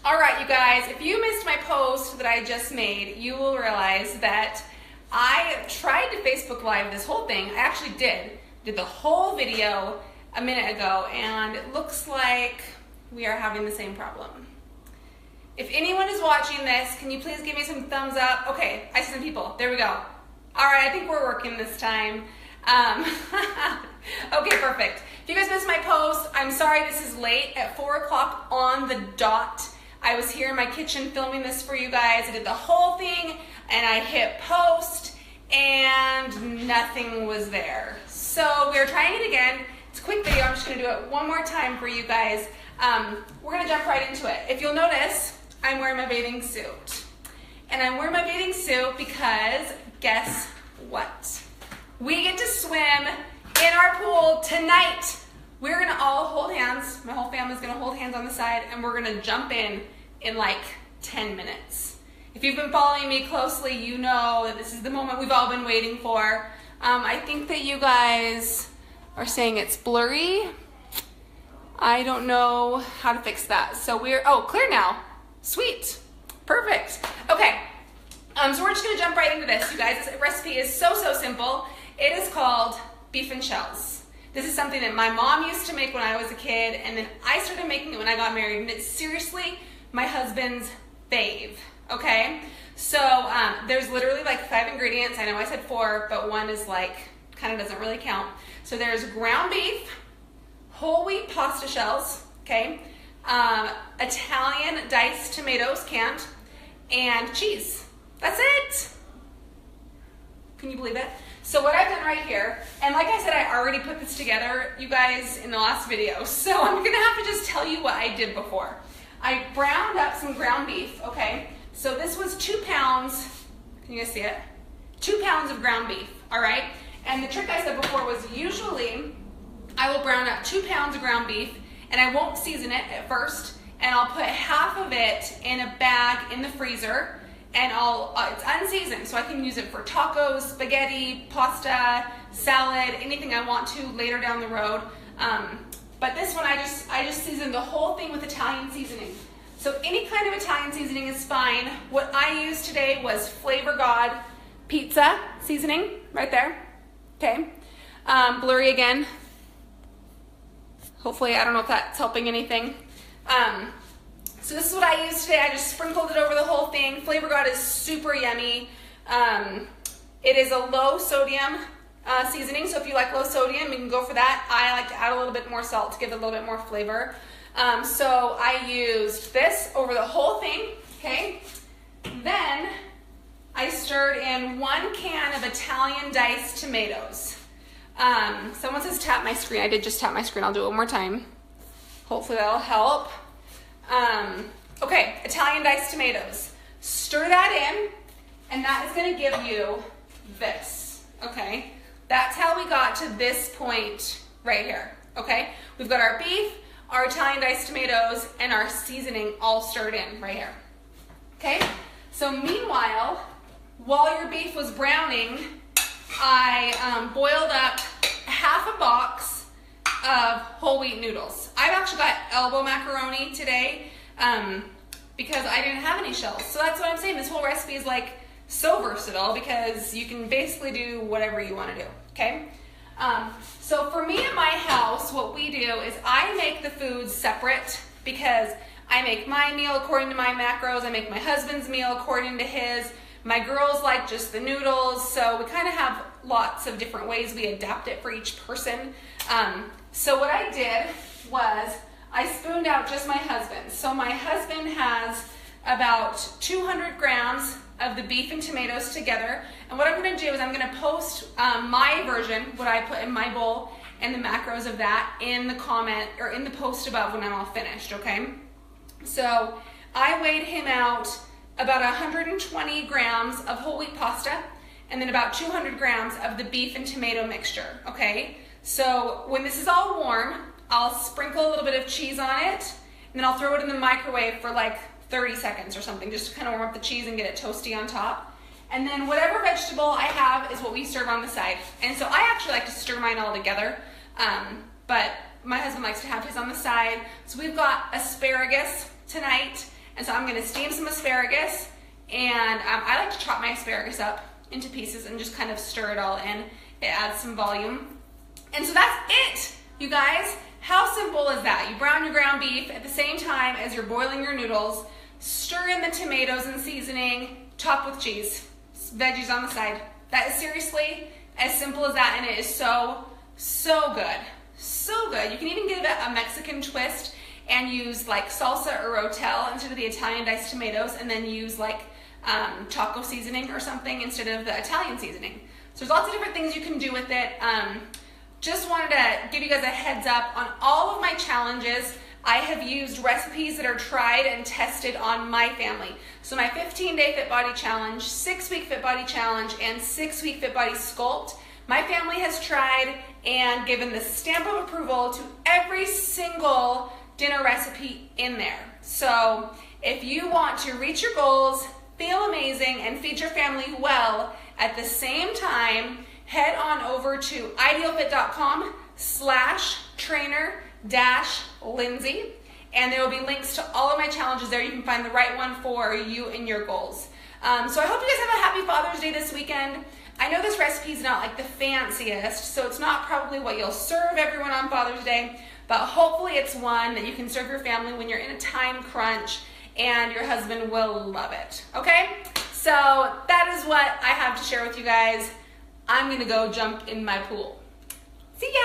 All right, you guys, if you missed my post that I just made, you will realize that I tried to Facebook Live this whole thing. I actually did the whole video a minute ago, and it looks like we are having the same problem. If anyone is watching this, can you please give me some thumbs up? Okay, I see some people. There we go. All right, I think we're working this time. Okay, perfect. If you guys missed my post, I'm sorry this is late. At 4 o'clock on the dot, I was here in my kitchen filming this for you guys. I did the whole thing, and I hit post, and nothing was there. So we're trying it again. It's a quick video. I'm just going to do it one more time for you guys. We're going to jump right into it. If you'll notice, I'm wearing my bathing suit. And I'm wearing my bathing suit because guess what? We get to swim in our pool tonight. We're going to all hold hands. My whole family's going to hold hands on the side, and we're going to jump in like 10 minutes. If you've been following me closely, you know that this is the moment we've all been waiting for. I think that you guys are saying it's blurry. I don't know how to fix that. So oh, clear now. Sweet. Perfect. Okay. So we're just going to jump right into this, you guys. This recipe is so simple. It is called beef and shells. This is something that my mom used to make when I was a kid, and then I started making it when I got married, and it's seriously my husband's fave, okay? So there's literally like 5 ingredients. I know I said 4, but one is like, kind of doesn't really count. So there's ground beef, whole wheat pasta shells, okay? Italian diced tomatoes canned, and cheese. That's it. Can you believe it? So what I've done right here, and like I said, I already put this together, you guys, in the last video. So I'm gonna have to just tell you what I did before. I browned up some ground beef, okay? So this was 2 pounds, can you guys see it? 2 pounds of ground beef, all right? And the trick I said before was usually I will brown up 2 pounds of ground beef, and I won't season it at first, and I'll put half of it in a bag in the freezer, and it's unseasoned, so I can use it for tacos, spaghetti, pasta, salad, anything I want to later down the road. But this one, I just seasoned the whole thing with Italian seasoning. So any kind of Italian seasoning is fine. What I used today was Flavor God pizza seasoning, right there, okay? Blurry again. Hopefully, I don't know if that's helping anything. So this is what I used today. I just sprinkled it over the whole thing. Flavor God is super yummy. It is a low sodium seasoning, so if you like low sodium, you can go for that. I like to add a little bit more salt to give it a little bit more flavor. So I used this over the whole thing, okay? Then I stirred in 1 can of Italian diced tomatoes. Someone says tap my screen. I did just tap my screen. I'll do it one more time. Hopefully that'll help. Okay, Italian diced tomatoes. Stir that in, and that is going to give you this, okay? That's how we got to this point right here, okay? We've got our beef, our Italian diced tomatoes, and our seasoning all stirred in right here, okay? So meanwhile, while your beef was browning, I boiled up half a box of whole wheat noodles. I've actually got elbow macaroni today because I didn't have any shells. So that's what I'm saying. This whole recipe is like so versatile because you can basically do whatever you want to do, okay? So for me at my house, what we do is I make the foods separate because I make my meal according to my macros. I make my husband's meal according to his. My girls like just the noodles, so we kind of have lots of different ways we adapt it for each person. So what I did was I spooned out just my husband. So my husband has about 200 grams of the beef and tomatoes together. And what I'm going to do is I'm going to post my version, what I put in my bowl, and the macros of that in the comment or in the post above when I'm all finished, okay? So I weighed him out about 120 grams of whole wheat pasta and then about 200 grams of the beef and tomato mixture, okay? So when this is all warm, I'll sprinkle a little bit of cheese on it, and then I'll throw it in the microwave for like 30 seconds or something, just to kind of warm up the cheese and get it toasty on top. And then whatever vegetable I have is what we serve on the side. And so I actually like to stir mine all together, but my husband likes to have his on the side. So we've got asparagus tonight, And so I'm gonna steam some asparagus, and I like to chop my asparagus up into pieces and just kind of stir it all in. It adds some volume. And so that's it, you guys. How simple is that? You brown your ground beef at the same time as you're boiling your noodles, stir in the tomatoes and seasoning, top with cheese, veggies on the side. That is seriously as simple as that, and it is so, so good. So good. You can even give it a Mexican twist and use like salsa or rotel instead of the Italian diced tomatoes, and then use like taco seasoning or something instead of the Italian seasoning. So there's lots of different things you can do with it. Just wanted to give you guys a heads up on all of my challenges. I have used recipes that are tried and tested on my family. So my 15-day Fit Body Challenge, 6-week Fit Body Challenge, and 6-week Fit Body Sculpt, my family has tried and given the stamp of approval to every single dinner recipe in there. So if you want to reach your goals, feel amazing, and feed your family well at the same time, head on over to idealfit.com/trainer-Lindsay, and there will be links to all of my challenges there. You can find the right one for you and your goals. So I hope you guys have a happy Father's Day this weekend. I know this recipe is not like the fanciest, so it's not probably what you'll serve everyone on Father's Day, but hopefully it's one that you can serve your family when you're in a time crunch, and your husband will love it, okay? So that is what I have to share with you guys. I'm gonna go jump in my pool. See ya!